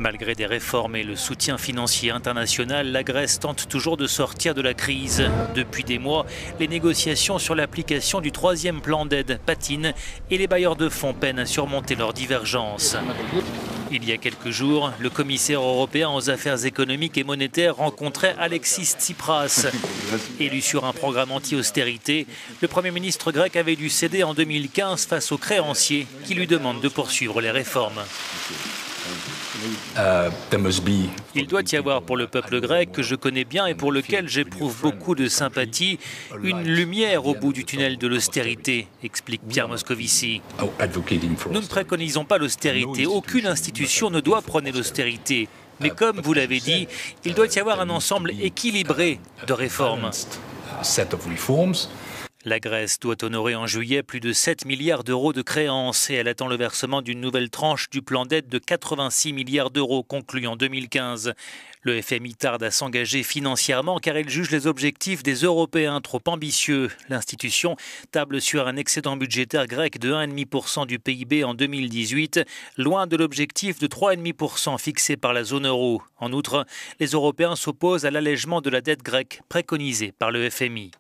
Malgré des réformes et le soutien financier international, la Grèce tente toujours de sortir de la crise. Depuis des mois, les négociations sur l'application du troisième plan d'aide patinent et les bailleurs de fonds peinent à surmonter leurs divergences. Il y a quelques jours, le commissaire européen aux affaires économiques et monétaires rencontrait Alexis Tsipras. Élu sur un programme anti-austérité, le Premier ministre grec avait dû céder en 2015 face aux créanciers qui lui demandent de poursuivre les réformes. Il doit y avoir pour le peuple grec que je connais bien et pour lequel j'éprouve beaucoup de sympathie une lumière au bout du tunnel de l'austérité, explique Pierre Moscovici. Nous ne préconisons pas l'austérité, aucune institution ne doit prôner l'austérité. Mais comme vous l'avez dit, il doit y avoir un ensemble équilibré de réformes. La Grèce doit honorer en juillet plus de 7 milliards d'euros de créances et elle attend le versement d'une nouvelle tranche du plan d'aide de 86 milliards d'euros conclu en 2015. Le FMI tarde à s'engager financièrement car il juge les objectifs des Européens trop ambitieux. L'institution table sur un excédent budgétaire grec de 1,5% du PIB en 2018, loin de l'objectif de 3,5% fixé par la zone euro. En outre, les Européens s'opposent à l'allègement de la dette grecque préconisé par le FMI.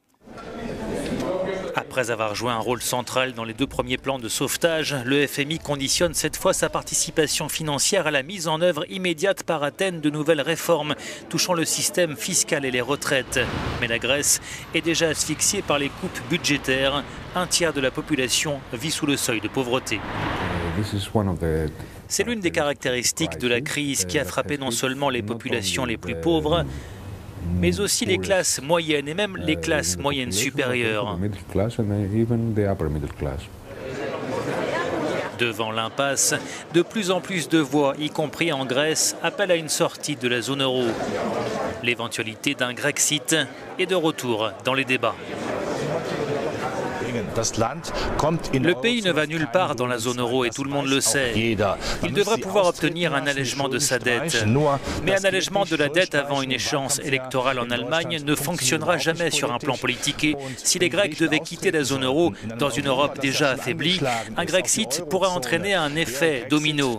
Après avoir joué un rôle central dans les deux premiers plans de sauvetage, le FMI conditionne cette fois sa participation financière à la mise en œuvre immédiate par Athènes de nouvelles réformes touchant le système fiscal et les retraites. Mais la Grèce est déjà asphyxiée par les coupes budgétaires. Un tiers de la population vit sous le seuil de pauvreté. C'est l'une des caractéristiques de la crise qui a frappé non seulement les populations les plus pauvres, mais aussi les classes moyennes et même les classes moyennes supérieures. Devant l'impasse, de plus en plus de voix, y compris en Grèce, appellent à une sortie de la zone euro. L'éventualité d'un Grexit est de retour dans les débats. Le pays ne va nulle part dans la zone euro et tout le monde le sait. Il devrait pouvoir obtenir un allègement de sa dette. Mais un allègement de la dette avant une échéance électorale en Allemagne ne fonctionnera jamais sur un plan politique. Et si les Grecs devaient quitter la zone euro dans une Europe déjà affaiblie, un Grexit pourrait entraîner un effet domino.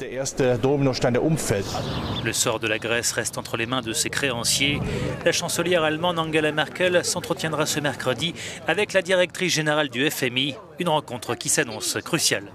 Le sort de la Grèce reste entre les mains de ses créanciers. La chancelière allemande Angela Merkel s'entretiendra ce mercredi avec la directrice générale du FMI, une rencontre qui s'annonce cruciale.